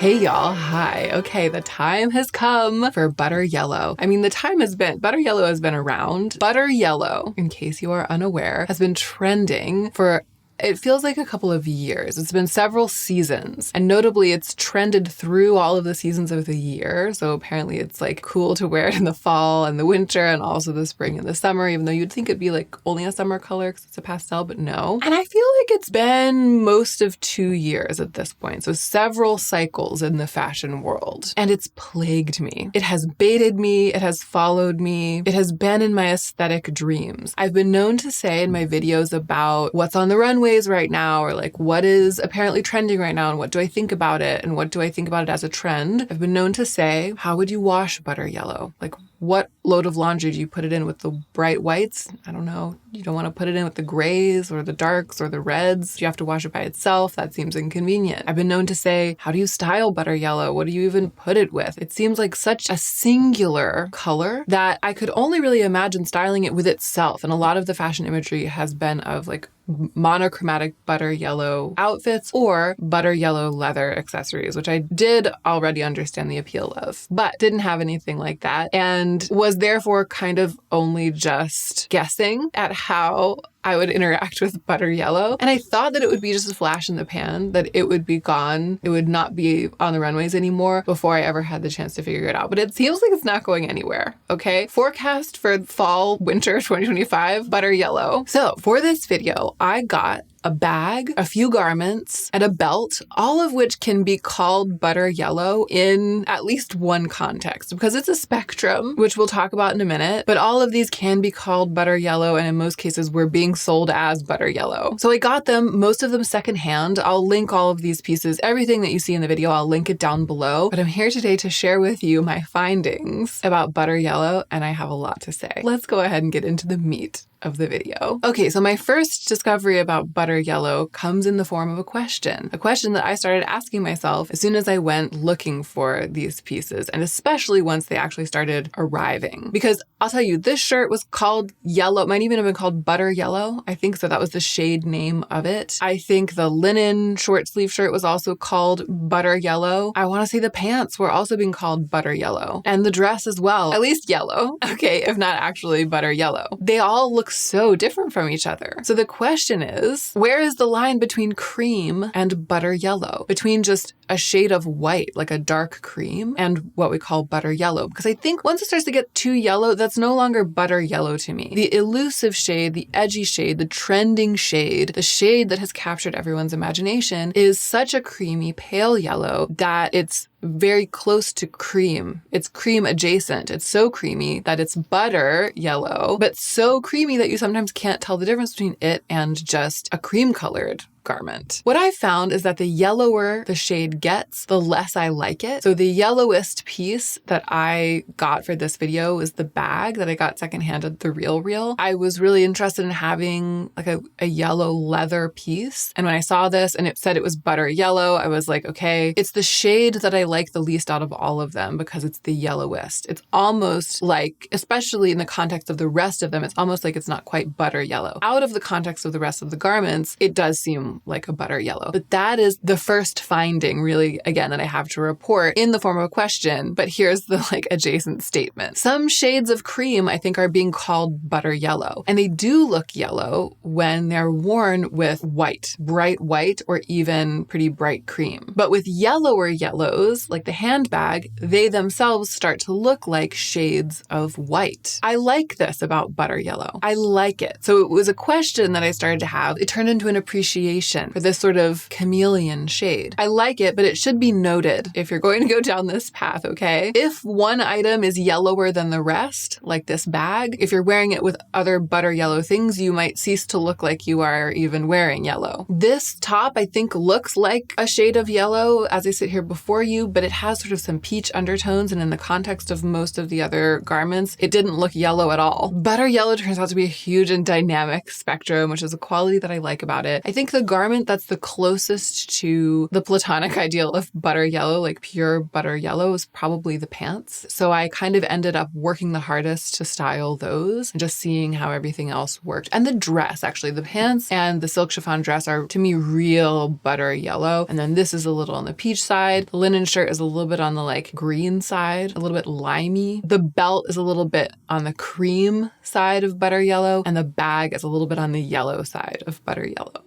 Hey y'all, hi. Okay, the time has come for butter yellow. I mean, butter yellow has been around. Butter yellow, in case you are unaware, has been trending for it feels like a couple of years. It's been several seasons, and notably it's trended through all of the seasons of the year. So apparently it's like cool to wear it in the fall and the winter and also the spring and the summer, even though you'd think it'd be like only a summer color because it's a pastel, but no. And I feel like it's been most of 2 years at this point. So several cycles in the fashion world, and it's plagued me. It has baited me. It has followed me. It has been in my aesthetic dreams. I've been known to say in my videos about what's on the runway right now, or like what is apparently trending right now and what do I think about it and what do I think about it as a trend. I've been known to say, how would you wash butter yellow? Like, what load of laundry do you put it in with the bright whites? I don't know. You don't want to put it in with the grays or the darks or the reds. Do you have to wash it by itself? That seems inconvenient. I've been known to say, how do you style butter yellow? What do you even put it with? It seems like such a singular color that I could only really imagine styling it with itself. And a lot of the fashion imagery has been of like monochromatic butter yellow outfits or butter yellow leather accessories, which I did already understand the appeal of, but didn't have anything like that and was therefore kind of only just guessing at how I would interact with butter yellow. And I thought that it would be just a flash in the pan, that it would be gone. It would not be on the runways anymore before I ever had the chance to figure it out. But it seems like it's not going anywhere, okay? Forecast for fall, winter 2025, butter yellow. So for this video, I got a bag, a few garments, and a belt, all of which can be called butter yellow in at least one context because it's a spectrum, which we'll talk about in a minute, but all of these can be called butter yellow, and in most cases were being sold as butter yellow. So I got them, most of them secondhand. I'll link all of these pieces, everything that you see in the video, I'll link it down below, but I'm here today to share with you my findings about butter yellow, and I have a lot to say. Let's go ahead and get into the meat of the video. Okay, so my first discovery about butter yellow comes in the form of a question that I started asking myself as soon as I went looking for these pieces, and especially once they actually started arriving. Because I'll tell you, this shirt was called yellow, it might even have been called butter yellow. I think so. That was the shade name of it. I think the linen short sleeve shirt was also called butter yellow. I want to say the pants were also being called butter yellow, and the dress as well, at least yellow. Okay, if not actually butter yellow. They all look so different from each other. So the question is, where is the line between cream and butter yellow? Between just a shade of white, like a dark cream, and what we call butter yellow? Because I think once it starts to get too yellow, that's no longer butter yellow to me. The elusive shade, the edgy shade, the trending shade, the shade that has captured everyone's imagination is such a creamy pale yellow that it's very close to cream. It's cream adjacent. It's so creamy that it's butter yellow, but so creamy that you sometimes can't tell the difference between it and just a cream colored garment. What I found is that the yellower the shade gets, the less I like it. So the yellowest piece that I got for this video is the bag that I got secondhand at the Real. I was really interested in having like a yellow leather piece. And when I saw this and it said it was butter yellow, I was like, okay, it's the shade that I like the least out of all of them because it's the yellowest. It's almost like, especially in the context of the rest of them, it's almost like it's not quite butter yellow. Out of the context of the rest of the garments, it does seem like a butter yellow. But that is the first finding, really, again, that I have to report in the form of a question. But here's the like adjacent statement. Some shades of cream, I think, are being called butter yellow. And they do look yellow when they're worn with white, bright white, or even pretty bright cream. But with yellower yellows, like the handbag, they themselves start to look like shades of white. I like this about butter yellow. I like it. So it was a question that I started to have. It turned into an appreciation for this sort of chameleon shade. I like it, but it should be noted if you're going to go down this path, okay? If one item is yellower than the rest, like this bag, if you're wearing it with other butter yellow things, you might cease to look like you are even wearing yellow. This top, I think, looks like a shade of yellow as I sit here before you, but it has sort of some peach undertones, and in the context of most of the other garments, it didn't look yellow at all. Butter yellow turns out to be a huge and dynamic spectrum, which is a quality that I like about it. I think the garment that's the closest to the platonic ideal of butter yellow, like pure butter yellow, is probably the pants. So I kind of ended up working the hardest to style those and just seeing how everything else worked. And the dress, actually, the pants and the silk chiffon dress are, to me, real butter yellow. And then this is a little on the peach side. The linen shirt is a little bit on the like green side, a little bit limey. The belt is a little bit on the cream side of butter yellow, and the bag is a little bit on the yellow side of butter yellow.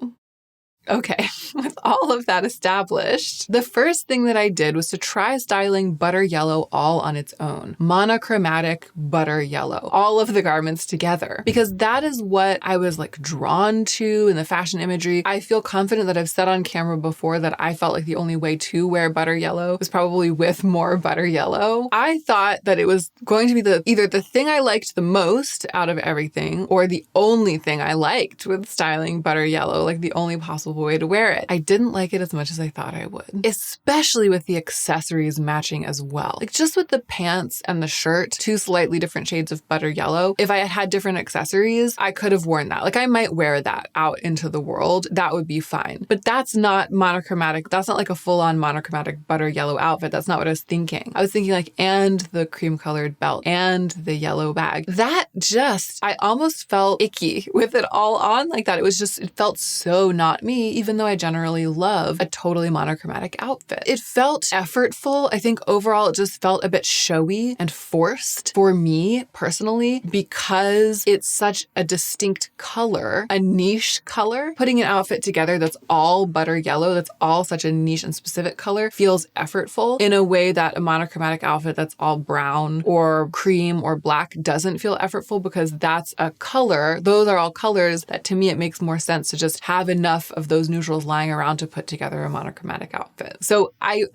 Okay, with all of that established, the first thing that I did was to try styling butter yellow all on its own. Monochromatic butter yellow. All of the garments together. Because that is what I was like drawn to in the fashion imagery. I feel confident that I've said on camera before that I felt like the only way to wear butter yellow was probably with more butter yellow. I thought that it was going to be either the thing I liked the most out of everything or the only thing I liked with styling butter yellow, like the only possible way to wear it. I didn't like it as much as I thought I would, especially with the accessories matching as well. Like just with the pants and the shirt, two slightly different shades of butter yellow. If I had had different accessories, I could have worn that. Like I might wear that out into the world. That would be fine. But that's not monochromatic. That's not like a full-on monochromatic butter yellow outfit. That's not what I was thinking. I was thinking like, and the cream colored belt and the yellow bag. I almost felt icky with it all on like that. It felt so not me, even though I generally love a totally monochromatic outfit. It felt effortful. I think overall it just felt a bit showy and forced for me personally because it's such a distinct color, a niche color. Putting an outfit together that's all butter yellow, that's all such a niche and specific color feels effortful in a way that a monochromatic outfit that's all brown or cream or black doesn't feel effortful because that's a color. Those are all colors that to me it makes more sense to just have enough of those neutrals lying around to put together a monochromatic outfit. So I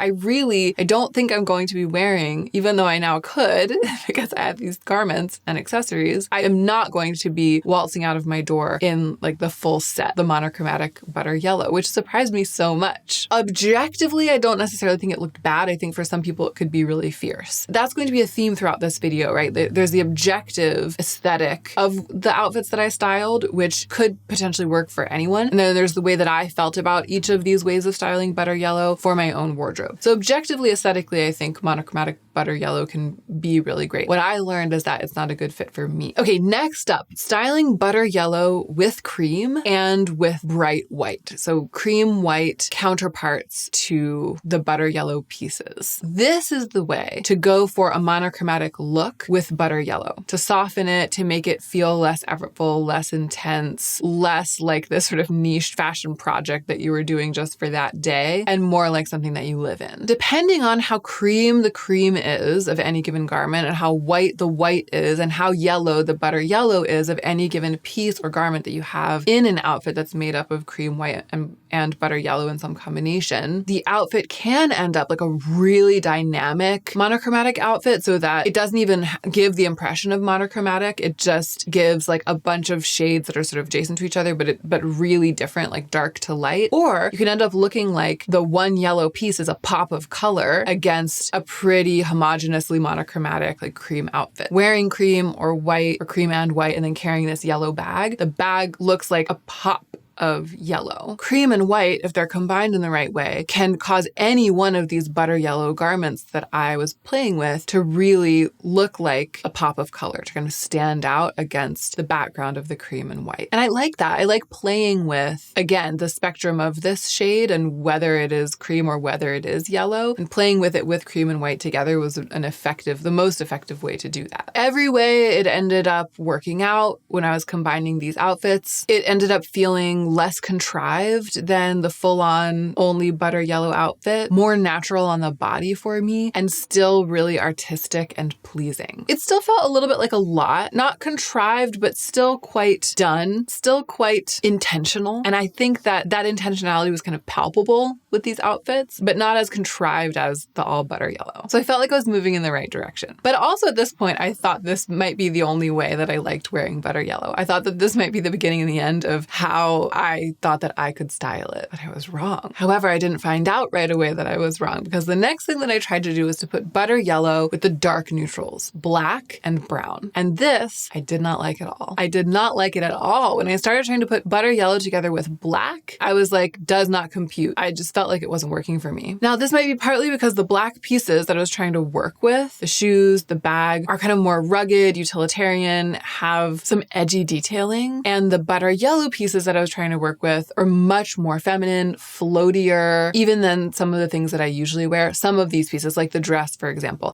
don't think I'm going to be wearing, even though I now could because I have these garments and accessories, I am not going to be waltzing out of my door in like the full set, the monochromatic butter yellow, which surprised me so much. Objectively, I don't necessarily think it looked bad. I think for some people it could be really fierce. That's going to be a theme throughout this video, right? There's the objective aesthetic of the outfits that I styled, which could potentially work for anyone. And then there's the way that I felt about each of these ways of styling butter yellow for my own wardrobe. So objectively, aesthetically, I think monochromatic butter yellow can be really great. What I learned is that it's not a good fit for me. Okay, next up, styling butter yellow with cream and with bright white. So cream white counterparts to the butter yellow pieces. This is the way to go for a monochromatic look with butter yellow, to soften it, to make it feel less effortful, less intense, less like this sort of niche fashion project that you were doing just for that day, and more like something that you live in. Depending on how cream the cream is of any given garment and how white the white is and how yellow the butter yellow is of any given piece or garment that you have in an outfit that's made up of cream white and butter yellow in some combination, the outfit can end up like a really dynamic monochromatic outfit so that it doesn't even give the impression of monochromatic. It just gives like a bunch of shades that are sort of adjacent to each other, but really different, like dark to light. Or you can end up looking like the one yellow piece is a pop of color against a pretty homogenously monochromatic like cream outfit. Wearing cream or white or cream and white and then carrying this yellow bag, the bag looks like a pop of yellow. Cream and white, if they're combined in the right way, can cause any one of these butter yellow garments that I was playing with to really look like a pop of color, to kind of stand out against the background of the cream and white. And I like that. I like playing with, again, the spectrum of this shade and whether it is cream or whether it is yellow, and playing with it with cream and white together was the most effective way to do that. Every way it ended up working out when I was combining these outfits, it ended up feeling less contrived than the full-on only butter yellow outfit, more natural on the body for me, and still really artistic and pleasing. It still felt a little bit like a lot, not contrived, but still quite done, still quite intentional. And I think that intentionality was kind of palpable with these outfits, but not as contrived as the all butter yellow. So I felt like I was moving in the right direction. But also at this point, I thought this might be the only way that I liked wearing butter yellow. I thought that this might be the beginning and the end of how I thought that I could style it, but I was wrong. However, I didn't find out right away that I was wrong, because the next thing that I tried to do was to put butter yellow with the dark neutrals, black and brown. And this, I did not like at all. I did not like it at all. When I started trying to put butter yellow together with black, I was like, does not compute. I just felt like it wasn't working for me. Now, this might be partly because the black pieces that I was trying to work with, the shoes, the bag, are kind of more rugged, utilitarian, have some edgy detailing. And the butter yellow pieces that I was trying to work with are much more feminine, floatier, even than some of the things that I usually wear. Some of these pieces, like the dress, for example.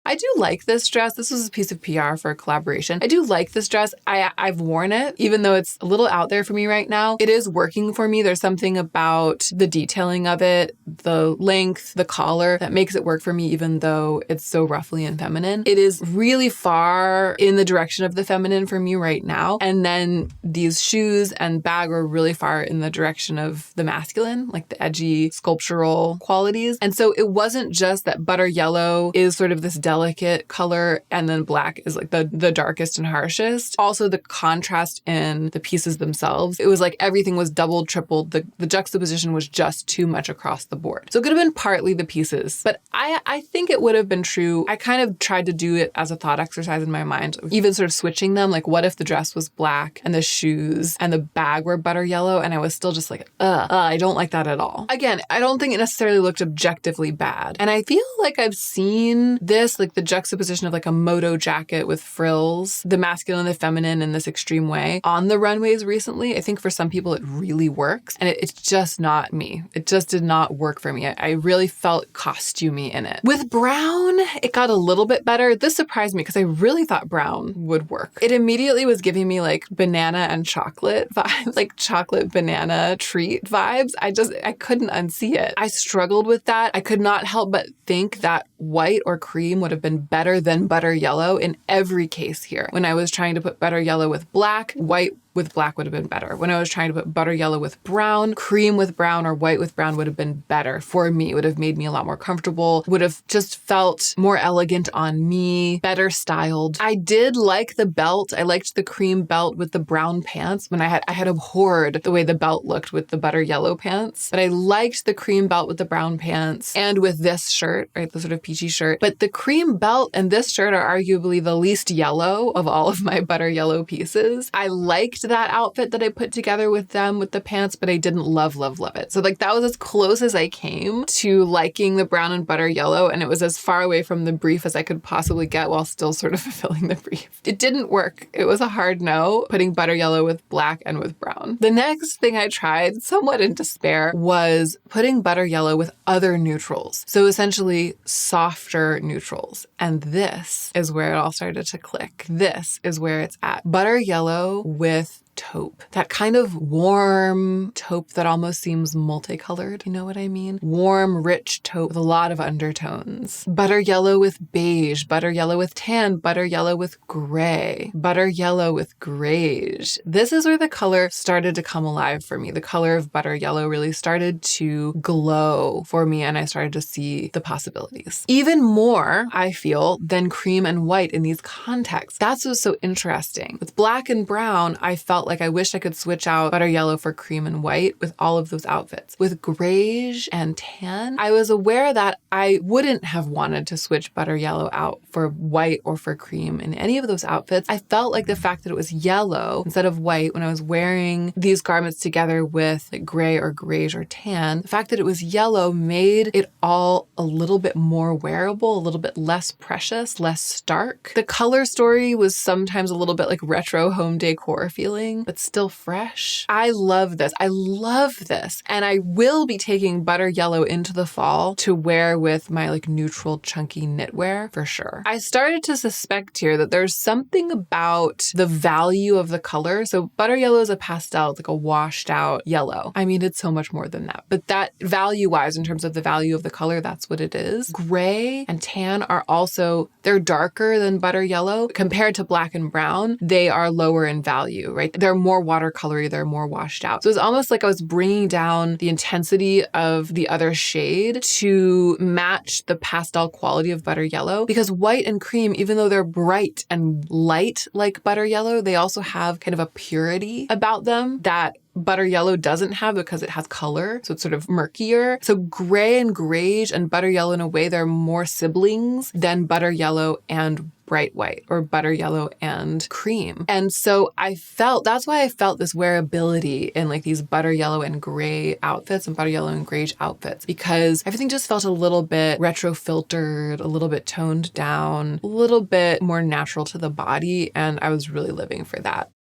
I do like this dress. This was a piece of PR for a collaboration. I do like this dress. I've worn it, even though it's a little out there for me right now. It is working for me. There's something about the detailing of it, the length, the collar that makes it work for me, even though it's so roughly and feminine. It is really far in the direction of the feminine for me right now. And then these shoes and bag are really far in the direction of the masculine, like the edgy sculptural qualities. And so it wasn't just that butter yellow is sort of this delicate color and then black is like the darkest and harshest. Also the contrast in the pieces themselves. It was like everything was doubled, tripled. The juxtaposition was just too much across the board. So it could have been partly the pieces, but I think it would have been true. I kind of tried to do it as a thought exercise in my mind, even sort of switching them. Like, what if the dress was black and the shoes and the bag were butter yellow? And I was still just like, I don't like that at all. Again, I don't think it necessarily looked objectively bad. And I feel like I've seen this, like the juxtaposition of like a moto jacket with frills, the masculine and the feminine in this extreme way on the runways recently. I think for some people it really works, and it's just not me. It just did not work for me. I really felt costumey in it. With brown, it got a little bit better. This surprised me because I really thought brown would work. It immediately was giving me like banana and chocolate vibes, like chocolate banana treat vibes. I couldn't unsee it. I struggled with that. I could not help but think that white or cream would have been better than butter yellow in every case here. When I was trying to put butter yellow with black, white with black would have been better. When I was trying to put butter yellow with brown, cream with brown, or white with brown would have been better for me. It would have made me a lot more comfortable, would have just felt more elegant on me, better styled. I did like the belt. I liked the cream belt with the brown pants. When I had abhorred the way the belt looked with the butter yellow pants, but I liked the cream belt with the brown pants and with this shirt, right? The sort of peachy shirt. But the cream belt and this shirt are arguably the least yellow of all of my butter yellow pieces. I liked that outfit that I put together with them with the pants, but I didn't love it. So like that was as close as I came to liking the brown and butter yellow, and it was as far away from the brief as I could possibly get while still sort of fulfilling the brief. It didn't work. It was a hard no, putting butter yellow with black and with brown. The next thing I tried, somewhat in despair, was putting butter yellow with other neutrals. So essentially softer neutrals. And this is where it all started to click. This is where it's at. Butter yellow with taupe. That kind of warm taupe that almost seems multicolored. You know what I mean? Warm, rich taupe with a lot of undertones. Butter yellow with beige, butter yellow with tan, butter yellow with gray, butter yellow with grayish. This is where the color started to come alive for me. The color of butter yellow really started to glow for me, and I started to see the possibilities. Even more, I feel, than cream and white in these contexts. That's what's so interesting. With black and brown, I felt like I wished I could switch out butter yellow for cream and white with all of those outfits. With grayish and tan, I was aware that I wouldn't have wanted to switch butter yellow out for white or for cream in any of those outfits. I felt like the fact that it was yellow instead of white when I was wearing these garments together with like gray or grayish or tan, the fact that it was yellow made it all a little bit more wearable, a little bit less precious, less stark. The color story was sometimes a little bit like retro home decor feeling, but still fresh. I love this. I love this. And I will be taking butter yellow into the fall to wear with my like neutral chunky knitwear for sure. I started to suspect here that there's something about the value of the color. So butter yellow is a pastel, it's like a washed out yellow. I mean, it's so much more than that, but that value wise, in terms of the value of the color, that's what it is. Gray and tan are also, they're darker than butter yellow compared to black and brown. They are lower in value, right? They're more watercolory, they're more washed out. So it's almost like I was bringing down the intensity of the other shade to match the pastel quality of butter yellow, because white and cream, even though they're bright and light like butter yellow, they also have kind of a purity about them that butter yellow doesn't have because it has color. So it's sort of murkier. So gray and grayish and butter yellow, in a way, they're more siblings than butter yellow and bright white, or butter yellow and cream. And so that's why I felt this wearability in like these butter yellow and gray outfits and butter yellow and grayish outfits, because everything just felt a little bit retro filtered, a little bit toned down, a little bit more natural to the body. And I was really living for that.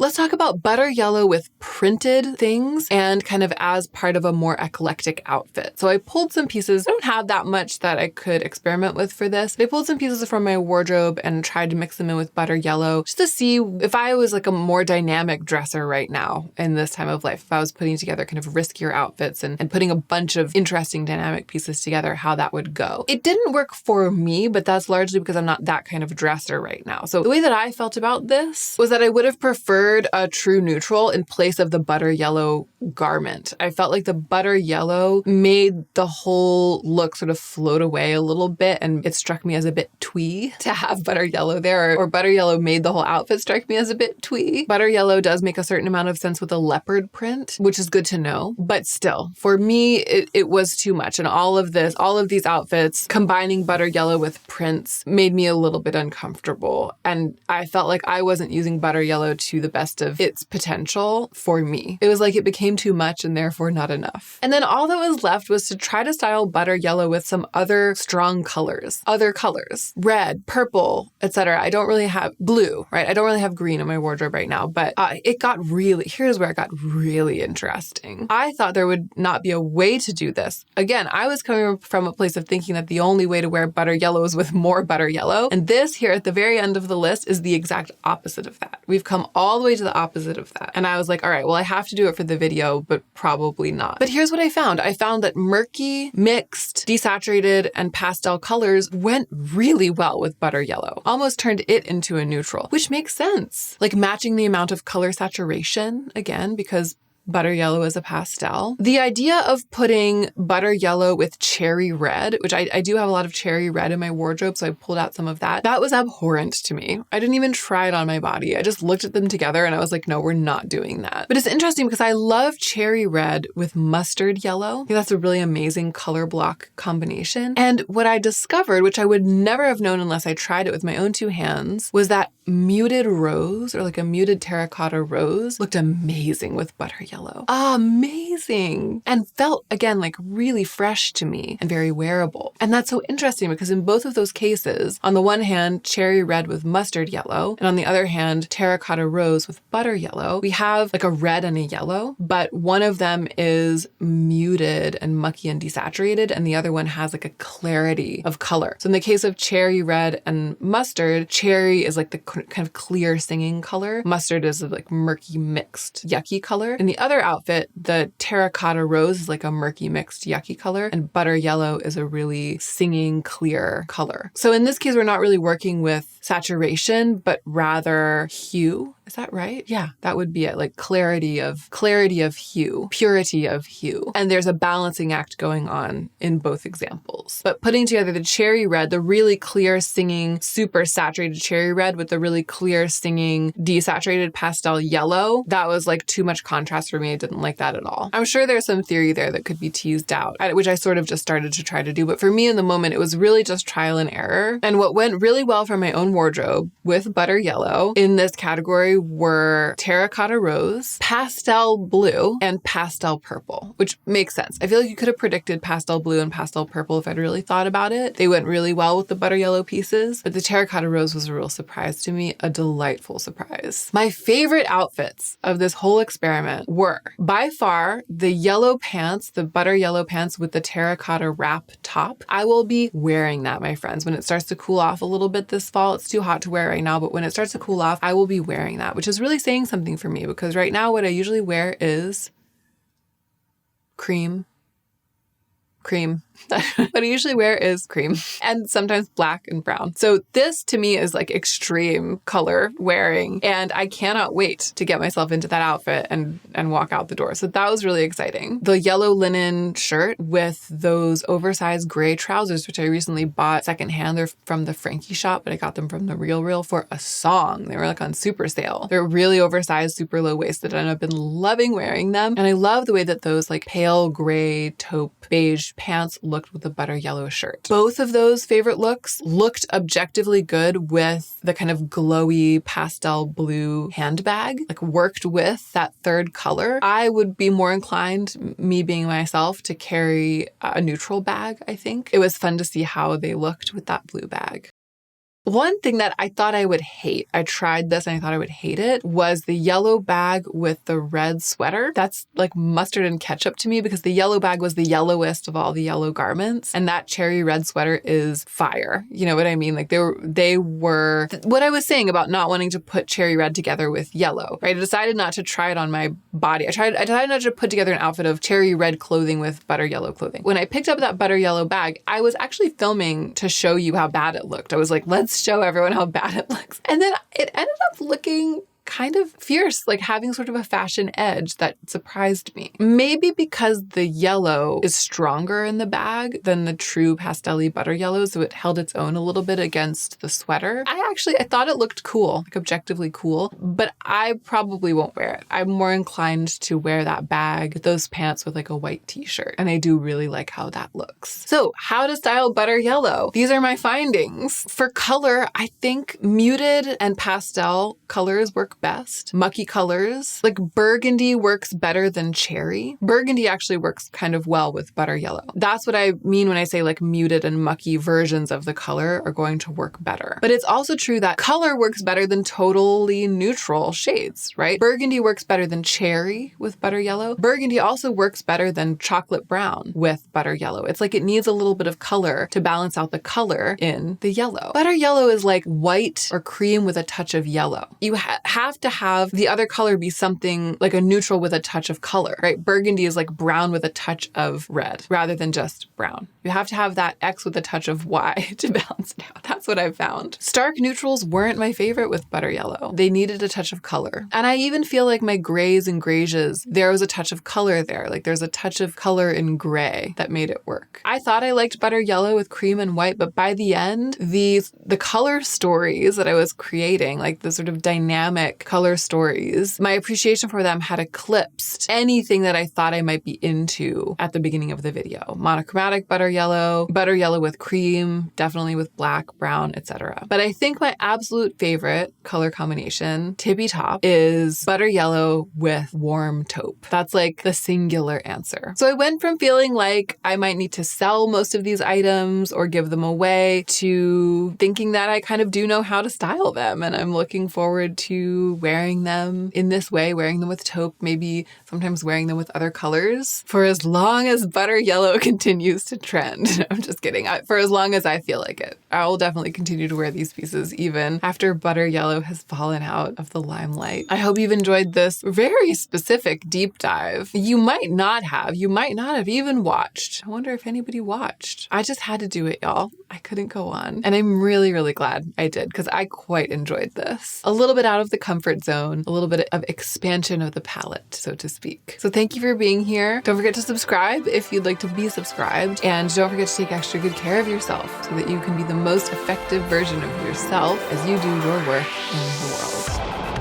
Let's talk about butter yellow with printed things and kind of as part of a more eclectic outfit. So I pulled some pieces. I don't have that much that I could experiment with for this. But I pulled some pieces from my wardrobe and tried to mix them in with butter yellow just to see if I was like a more dynamic dresser right now in this time of life. If I was putting together kind of riskier outfits and putting a bunch of interesting dynamic pieces together, how that would go. It didn't work for me, but that's largely because I'm not that kind of dresser right now. So the way that I felt about this was that I would have preferred a true neutral in place of the butter yellow garment. I felt like the butter yellow made the whole look sort of float away a little bit, and it struck me as a bit twee to have butter yellow there, or butter yellow made the whole outfit strike me as a bit twee. Butter yellow does make a certain amount of sense with a leopard print, which is good to know, but still, for me, it was too much. And all of these outfits combining butter yellow with prints made me a little bit uncomfortable. And I felt like I wasn't using butter yellow to the best of its potential for me. It was like it became too much and therefore not enough. And then all that was left was to try to style butter yellow with some other strong colors, red, purple, etc. I don't really have blue, right? I don't really have green in my wardrobe right now, but here's where it got really interesting. I thought there would not be a way to do this. Again, I was coming from a place of thinking that the only way to wear butter yellow is with more butter yellow. And this here at the very end of the list is the exact opposite of that. We've come all the way to the opposite of that. And I was like, all right, well, I have to do it for the video, but probably not. But here's what I found. I found that murky, mixed, desaturated, and pastel colors went really well with butter yellow. Almost turned it into a neutral, which makes sense. Like matching the amount of color saturation, again, because butter yellow is a pastel. The idea of putting butter yellow with cherry red, which I do have a lot of cherry red in my wardrobe, so I pulled out some of that. That was abhorrent to me. I didn't even try it on my body. I just looked at them together and I was like, no, we're not doing that. But it's interesting because I love cherry red with mustard yellow. I think that's a really amazing color block combination. And what I discovered, which I would never have known unless I tried it with my own two hands, was that muted rose, or like a muted terracotta rose, looked amazing with butter yellow. Amazing. And felt, again, like really fresh to me and very wearable. And that's so interesting because in both of those cases, on the one hand, cherry red with mustard yellow, and on the other hand, terracotta rose with butter yellow, we have like a red and a yellow, but one of them is muted and mucky and desaturated, and the other one has like a clarity of color. So in the case of cherry red and mustard, cherry is like the kind of clear singing color. Mustard is like murky mixed yucky color. In the other outfit, the terracotta rose is like a murky mixed yucky color, and butter yellow is a really singing clear color. So in this case, we're not really working with saturation, but rather hue. Is that right? Yeah, that would be it. Like clarity of hue, purity of hue. And there's a balancing act going on in both examples. But putting together the cherry red, the really clear singing, super saturated cherry red with the really clear singing, desaturated pastel yellow, that was like too much contrast for me. I didn't like that at all. I'm sure there's some theory there that could be teased out, which I sort of just started to try to do. But for me in the moment, it was really just trial and error. And what went really well for my own wardrobe with butter yellow in this category were terracotta rose, pastel blue, and pastel purple, which makes sense. I feel like you could have predicted pastel blue and pastel purple if I'd really thought about it. They went really well with the butter yellow pieces, but the terracotta rose was a real surprise to me, a delightful surprise. My favorite outfits of this whole experiment were, by far, the yellow pants, the butter yellow pants with the terracotta wrap top. I will be wearing that, my friends, when it starts to cool off a little bit this fall. It's too hot to wear right now, but when it starts to cool off, I will be wearing that, which is really saying something for me because right now what I usually wear is cream. What I usually wear is cream and sometimes black and brown. So this to me is like extreme color wearing, and I cannot wait to get myself into that outfit and walk out the door. So that was really exciting. The yellow linen shirt with those oversized gray trousers, which I recently bought secondhand. They're from the Frankie shop, but I got them from the Real for a song. They were like on super sale. They're really oversized, super low waisted, and I've been loving wearing them. And I love the way that those like pale gray taupe beige pants looked with the butter yellow shirt. Both of those favorite looks looked objectively good with the kind of glowy pastel blue handbag, like worked with that third color. I would be more inclined, me being myself, to carry a neutral bag, I think. It was fun to see how they looked with that blue bag. One thing that I thought I would hate, I tried this and I thought I would hate it, was the yellow bag with the red sweater. That's like mustard and ketchup to me because the yellow bag was the yellowest of all the yellow garments. And that cherry red sweater is fire. You know what I mean? Like they were what I was saying about not wanting to put cherry red together with yellow, right? I decided not to try it on my body. I decided not to put together an outfit of cherry red clothing with butter yellow clothing. When I picked up that butter yellow bag, I was actually filming to show you how bad it looked. I was like, let's show everyone how bad it looks. And then it ended up looking kind of fierce, like having sort of a fashion edge that surprised me. Maybe because the yellow is stronger in the bag than the true pastel-y butter yellow, so it held its own a little bit against the sweater. I thought it looked cool, like objectively cool, but I probably won't wear it. I'm more inclined to wear that bag, those pants with like a white t-shirt, and I do really like how that looks. So how to style butter yellow? These are my findings. For color, I think muted and pastel colors work best. Mucky colors, like burgundy works better than cherry. Burgundy actually works kind of well with butter yellow. That's what I mean when I say like muted and mucky versions of the color are going to work better. But it's also true that color works better than totally neutral shades, right? Burgundy works better than cherry with butter yellow. Burgundy also works better than chocolate brown with butter yellow. It's like it needs a little bit of color to balance out the color in the yellow. Butter yellow is like white or cream with a touch of yellow. You have to have the other color be something like a neutral with a touch of color, right? Burgundy is like brown with a touch of red rather than just brown. You have to have that X with a touch of Y to balance it out. That's what I've found. Stark neutrals weren't my favorite with butter yellow. They needed a touch of color. And I even feel like my grays and grayish, there was a touch of color there. Like there's a touch of color in gray that made it work. I thought I liked butter yellow with cream and white, but by the end, the color stories that I was creating, like the sort of dynamic color stories, my appreciation for them had eclipsed anything that I thought I might be into at the beginning of the video. Monochromatic butter yellow with cream, definitely with black, brown, etc. But I think my absolute favorite color combination, tippy top, is butter yellow with warm taupe. That's like the singular answer. So I went from feeling like I might need to sell most of these items or give them away to thinking that I kind of do know how to style them, and I'm looking forward to wearing them in this way, wearing them with taupe, maybe sometimes wearing them with other colors for as long as butter yellow continues to trend. I'm just kidding. For as long as I feel like it. I will definitely continue to wear these pieces even after butter yellow has fallen out of the limelight. I hope you've enjoyed this very specific deep dive. You might not have even watched. I wonder if anybody watched. I just had to do it, y'all. I couldn't go on. And I'm really, really glad I did because I quite enjoyed this. A little bit out of the comfort zone, a little bit of expansion of the palette, so to speak. So thank you for being here. Don't forget to subscribe if you'd like to be subscribed. And don't forget to take extra good care of yourself so that you can be the most effective version of yourself as you do your work in the world.